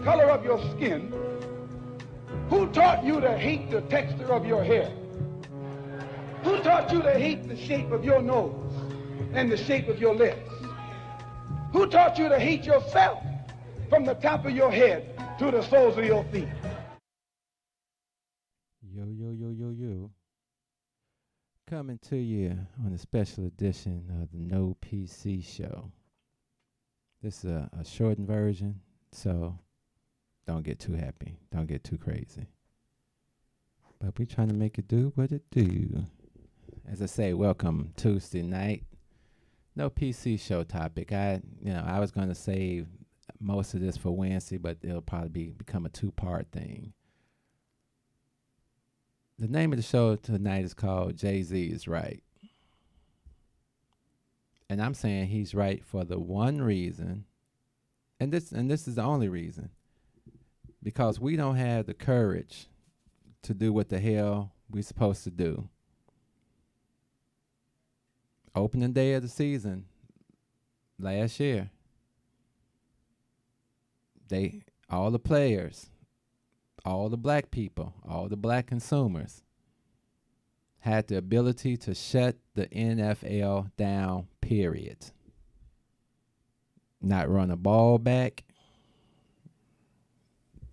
color of your skin? Who taught you to hate the texture of your hair? Who taught you to hate the shape of your nose and the shape of your lips? Who taught you to hate yourself from the top of your head to the soles of your feet? Yo, yo, yo, yo, yo. Coming to you on a special edition of the No PC Show. This is a shortened version, so don't get too happy. Don't get too crazy. But we're trying to make it do what it do. As I say, welcome Tuesday night. No PC Show topic. I was going to save most of this for Wednesday, but it'll probably become a two-part thing. The name of the show tonight is called Jay-Z is Right. And I'm saying he's right for the one reason, and this is the only reason, because we don't have the courage to do what the hell we're supposed to do. Opening day of the season last year, all the players, all the black people, all the black consumers had the ability to shut the NFL down, period. Not run a ball back,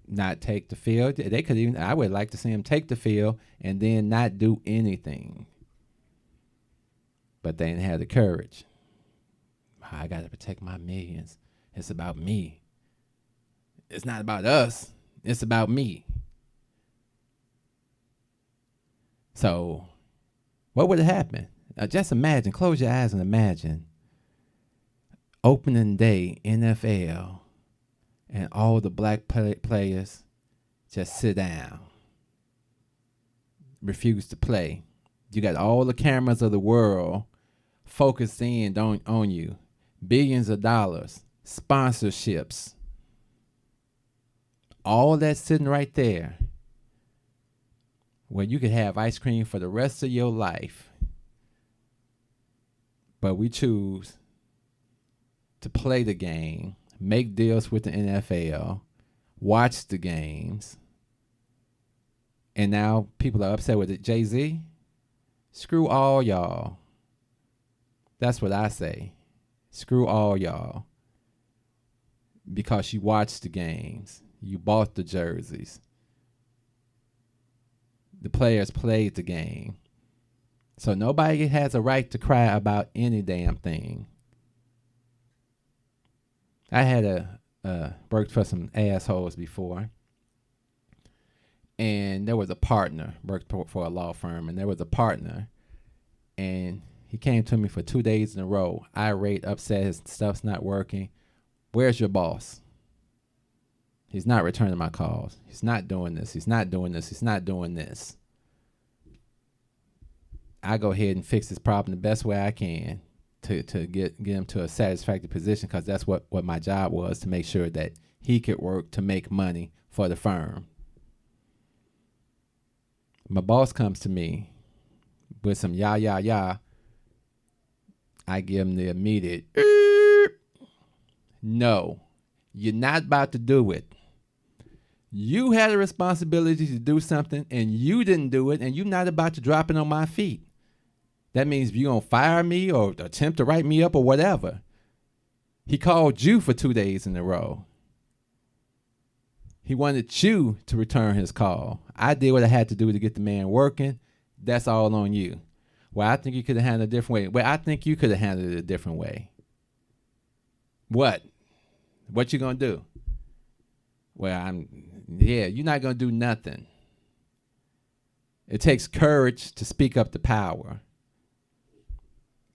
not take the field. They could even, I would like to see them take the field and then not do anything. But they didn't have the courage. I got to protect my millions. It's about me. It's not about us. It's about me. So, what would happen? Just imagine, close your eyes and imagine. Opening day, NFL, and all the black players just sit down. Refuse to play. You got all the cameras of the world focused in on you. Billions of dollars, sponsorships. All that sitting right there where you could have ice cream for the rest of your life. But we choose to play the game, make deals with the NFL, watch the games, and now people are upset with it. Jay-Z, screw all y'all. That's what I say. Screw all y'all. Because you watched the games. You bought the jerseys. The players played the game. So nobody has a right to cry about any damn thing. I had worked for some assholes before. And there was a partner, worked for a law firm, and there was a partner. And he came to me for 2 days in a row, irate, upset, his stuff's not working. Where's your boss? He's not returning my calls. He's not doing this. He's not doing this. He's not doing this. I go ahead and fix this problem the best way I can to get him to a satisfactory position, because that's what my job was, to make sure that he could work to make money for the firm. My boss comes to me with some yah. I give him the immediate, no, you're not about to do it. You had a responsibility to do something and you didn't do it, and you're not about to drop it on my feet. That means you're going to fire me or attempt to write me up or whatever. He called you for 2 days in a row. He wanted you to return his call. I did what I had to do to get the man working. That's all on you. Well, I think you could have handled it a different way. Well, I think you could have handled it a different way. What? What you going to do? Well, you're not going to do nothing. It takes courage to speak up to power.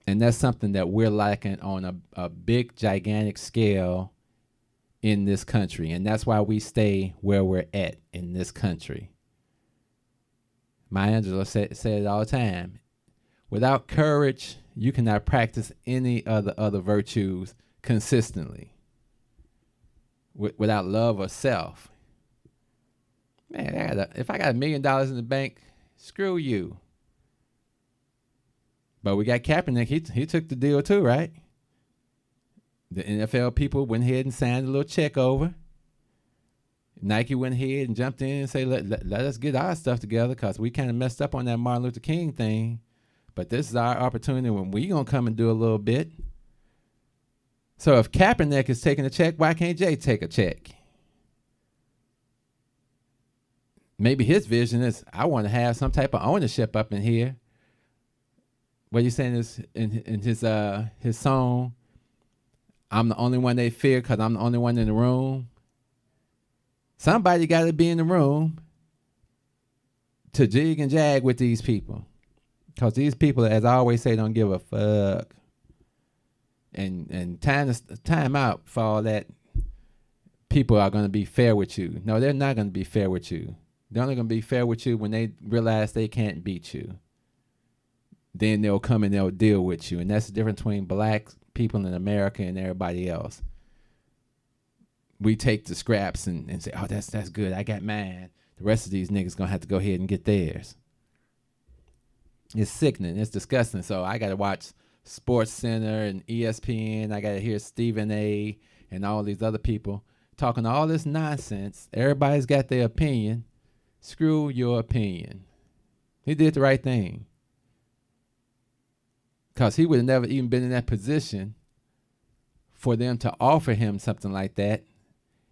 And that's something that we're lacking on a big, gigantic scale in this country. And that's why we stay where we're at in this country. Maya Angelou said it all the time. Without courage, you cannot practice any other virtues consistently. Without love of self. Man, if I got $1 million in the bank, screw you. But we got Kaepernick. He took the deal too, right? The NFL people went ahead and signed a little check over. Nike went ahead and jumped in and say, let us get our stuff together because we kind of messed up on that Martin Luther King thing. But this is our opportunity when we going to come and do a little bit. So if Kaepernick is taking a check, why can't Jay take a check? Maybe his vision is, I want to have some type of ownership up in here. What he's saying is in his song, I'm the only one they fear because I'm the only one in the room. Somebody got to be in the room to jig and jag with these people. Because these people, as I always say, don't give a fuck. And time out for all that. People are going to be fair with you. No, they're not going to be fair with you. They're only going to be fair with you when they realize they can't beat you. Then they'll come and they'll deal with you. And that's the difference between black people in America and everybody else. We take the scraps and say, oh, that's good. I got mine. The rest of these niggas going to have to go ahead and get theirs. It's sickening. It's disgusting. So I got to watch Sports Center and ESPN. I got to hear Stephen A. and all these other people talking all this nonsense. Everybody's got their opinion. Screw your opinion. He did the right thing. Because he would have never even been in that position for them to offer him something like that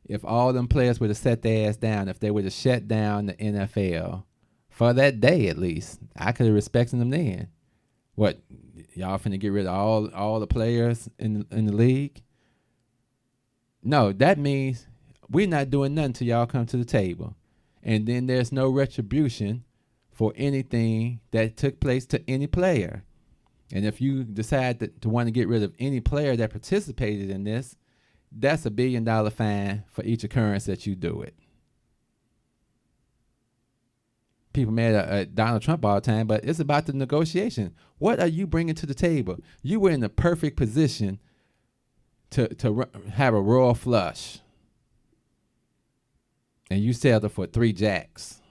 if all them players would have set their ass down, if they would have shut down the NFL for that day at least. I could have respected them then. What, y'all finna get rid of all the players in the league? No, that means we're not doing nothing till y'all come to the table. And then there's no retribution for anything that took place to any player. And if you decide to want to get rid of any player that participated in this, that's $1 billion fine for each occurrence that you do it. People mad at Donald Trump all the time, but it's about the negotiation. What are you bringing to the table? You were in the perfect position to have a royal flush. And you settled for 3 jacks.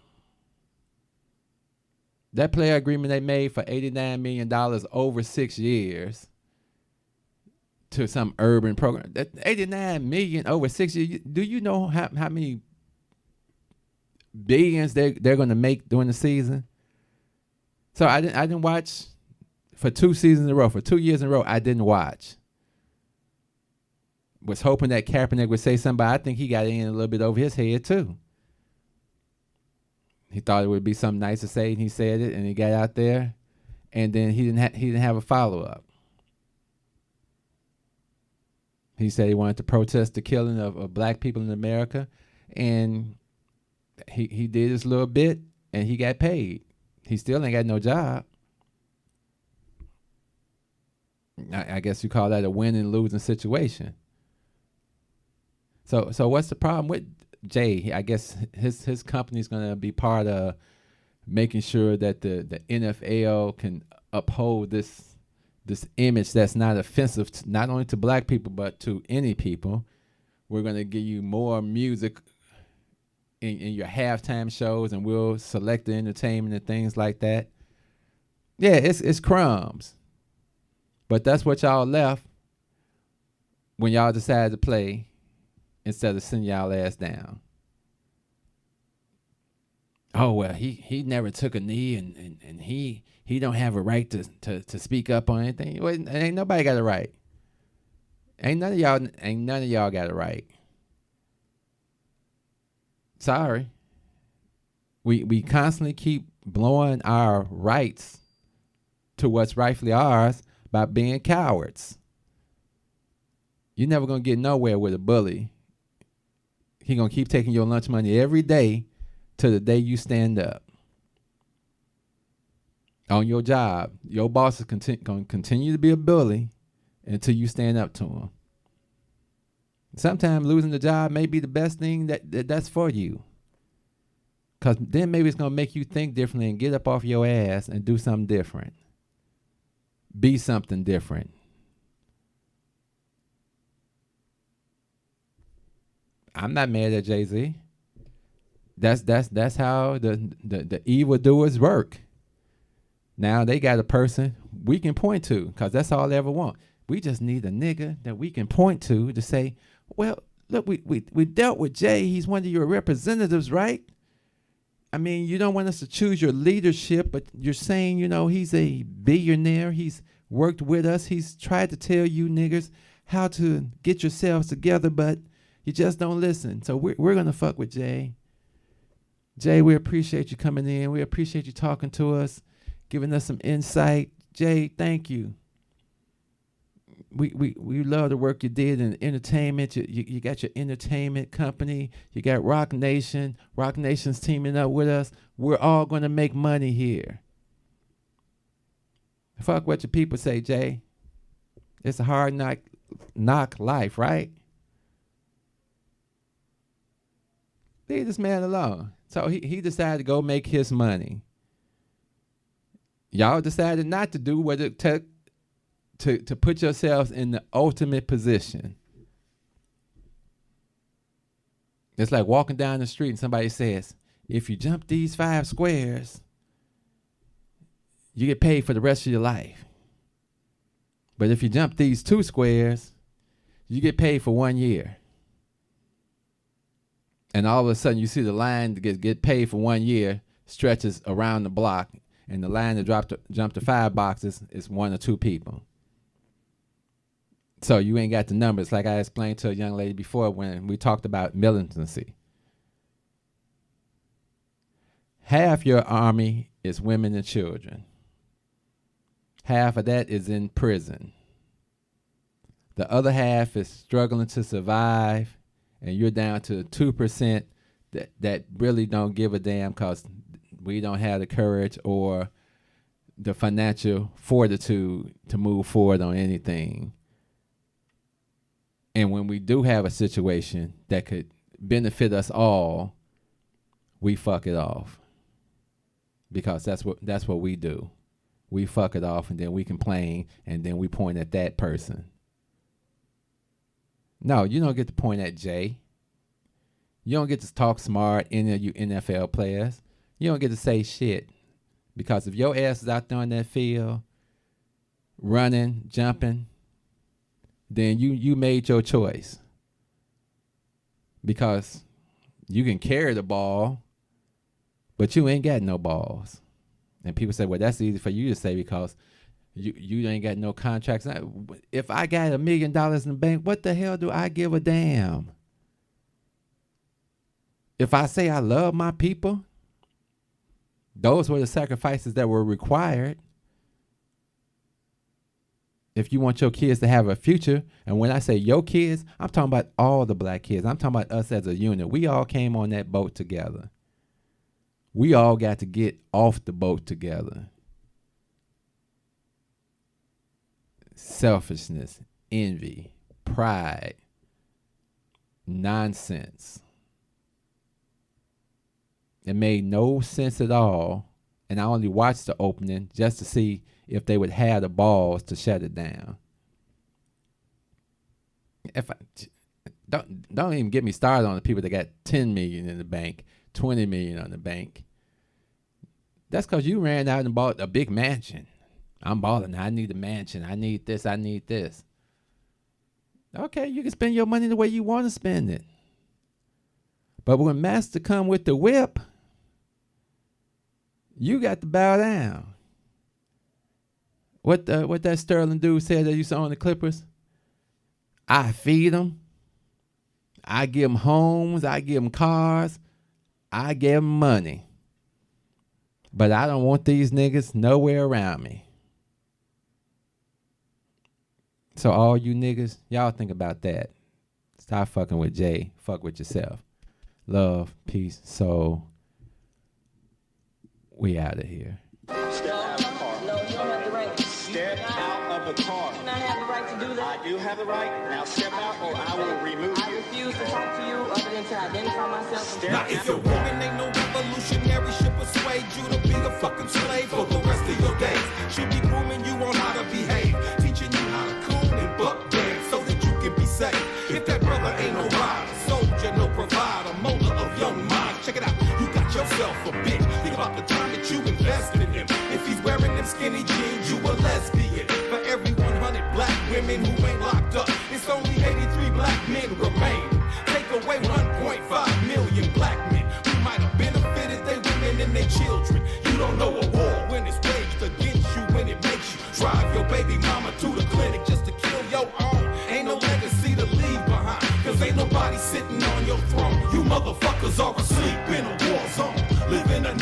That player agreement they made for $89 million over 6 years to some urban program. That $89 million over 6 years. Do you know how many billions they're going to make during the season? So I didn't watch for 2 seasons in a row. For 2 years in a row, I didn't watch. Was hoping that Kaepernick would say something, but I think he got in a little bit over his head too. He thought it would be something nice to say, and he said it, and he got out there, and then he didn't have a follow-up. He said he wanted to protest the killing of black people in America, and he did his little bit, and he got paid. He still ain't got no job. I guess you call that a win and losing situation. So what's the problem with Jay? I guess his company's going to be part of making sure that the NFL can uphold this image that's not offensive not only to black people but to any people. We're going to give you more music in your halftime shows, and we'll select the entertainment and things like that. Yeah, it's crumbs. But that's what y'all left when y'all decided to play instead of sending y'all ass down. Oh, well, he never took a knee and he don't have a right to speak up on anything. Well, ain't nobody got a right. Ain't none of y'all got a right. Sorry. We constantly keep blowing our rights to what's rightfully ours by being cowards. You're never going to get nowhere with a bully. He going to keep taking your lunch money every day till the day you stand up. On your job, your boss is going to continue to be a bully until you stand up to him. Sometimes losing the job may be the best thing that's for you. Because then maybe it's going to make you think differently and get up off your ass and do something different. Be something different. I'm not mad at Jay-Z. That's how the evildoers work. Now they got a person we can point to, because that's all they ever want. We just need a nigga that we can point to say, well, look, we dealt with Jay. He's one of your representatives, right? I mean, you don't want us to choose your leadership, but you're saying, he's a billionaire. He's worked with us. He's tried to tell you niggers how to get yourselves together, but you just don't listen. So we're going to fuck with Jay. Jay, we appreciate you coming in. We appreciate you talking to us, giving us some insight. Jay, thank you. We love the work you did in entertainment. You got your entertainment company. You got Rock Nation. Rock Nation's teaming up with us. We're all going to make money here. Fuck what your people say, Jay. It's a hard knock life, right? Leave this man alone. So he decided to go make his money. Y'all decided not to do what it took to put yourselves in the ultimate position. It's like walking down the street and somebody says, if you jump these 5 squares, you get paid for the rest of your life. But if you jump these 2 squares, you get paid for 1 year. And all of a sudden you see the line to get paid for 1 year stretches around the block, and the line to jump to 5 boxes is 1 or 2 people. So you ain't got the numbers, like I explained to a young lady before when we talked about militancy. Half your army is women and children. Half of that is in prison. The other half is struggling to survive, and you're down to 2% that really don't give a damn because we don't have the courage or the financial fortitude to move forward on anything. And when we do have a situation that could benefit us all, we fuck it off. Because that's what we do. We fuck it off and then we complain and then we point at that person. No, you don't get to point at Jay. You don't get to talk smart, any of you NFL players. You don't get to say shit. Because if your ass is out there on that field, running, jumping, then you made your choice. Because you can carry the ball, but you ain't got no balls. And people say, well, that's easy for you to say because you ain't got no contracts. If I got $1 million in the bank, what the hell do I give a damn? If I say I love my people, those were the sacrifices that were required. If you want your kids to have a future, and when I say your kids, I'm talking about all the black kids. I'm talking about us as a unit. We all came on that boat together. We all got to get off the boat together. Selfishness, envy, pride, nonsense. It made no sense at all, and I only watched the opening just to see if they would have the balls to shut it down. Don't even get me started on the people that got 10 million in the bank, 20 million on the bank. That's because you ran out and bought a big mansion. I'm balling. I need a mansion. I need this. I need this. Okay, you can spend your money the way you want to spend it. But when master come with the whip, you got to bow down. What that Sterling dude said that used to own the Clippers? I feed them. I give them homes. I give them cars. I give them money. But I don't want these niggas nowhere around me. So all you niggas, y'all think about that. Stop fucking with Jay. Fuck with yourself. Love, peace, soul. We out of here. Step out of the car. No, you don't have the right. Step out of the car. You do not have the right to do that. I do have the right. Now step out or I will remove I you. refuse to talk to you other than to identify myself. Step Now if you're woman ain't no revolutionary, should persuade you to be a fucking slave for the rest of your days. Should be grooming you on how to behave, teaching you how to coon and buck dance so that you can be safe. If that brother ain't no rider, soldier, no provider, molder of young minds, check it out, you got yourself a bitch. Think about the time that you invested in him. If he's wearing them skinny jeans, you a lesbian. For every 100 black women who ain't locked up, it's only 83 black men remain.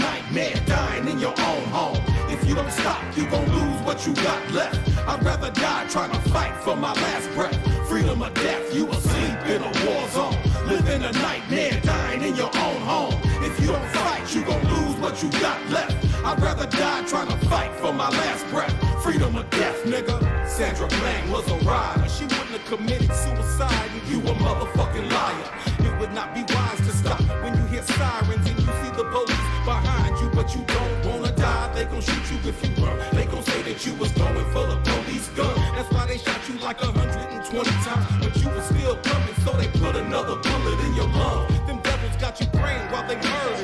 nightmare, dying in your own home. If you don't stop, you gon' lose what you got left. I'd rather die trying to fight for my last breath. Freedom or death, you asleep in a war zone. Living a nightmare, dying in your own home. If you don't fight, you gon' lose what you got left. I'd rather die trying to fight for my last breath. Freedom or death, nigga. Sandra Bland was a rider. She wouldn't have committed suicide, and you a motherfucking liar. It would not be wise to stop when you hear sirens and you see the police behind you, but you don't wanna die. They gon' shoot you if you run. They gon' say that you was going for the police gun. That's why they shot you like 120 times, but you was still coming, so they put another bullet in your lung. Them devils got you praying while they murder,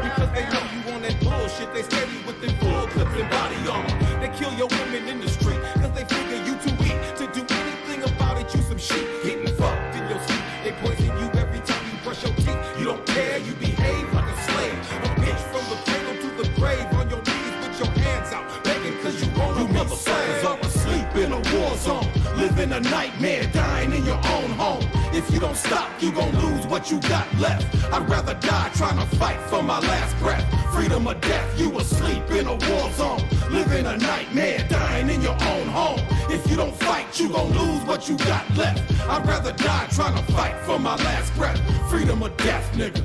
because they know you on that bullshit. They steady with them full clips and body armor. They kill your women in the street, cause they figure you too weak to do anything about it. You some shit, getting fucked in your sleep. They poison you every time you brush your teeth. You don't care, you behave like a slave. A bitch from the cradle to the grave, on your knees with your hands out, begging cause you wanna be motherfuckers are asleep in a war zone. Living a nightmare, dying in your own home. If you don't stop, you gon' lose what you got left. I'd rather die trying to fight for my last breath. Freedom or death, you asleep in a war zone. Living a nightmare, dying in your own home. If you don't fight, you gon' lose what you got left. I'd rather die trying to fight for my last breath. Freedom or death, nigga.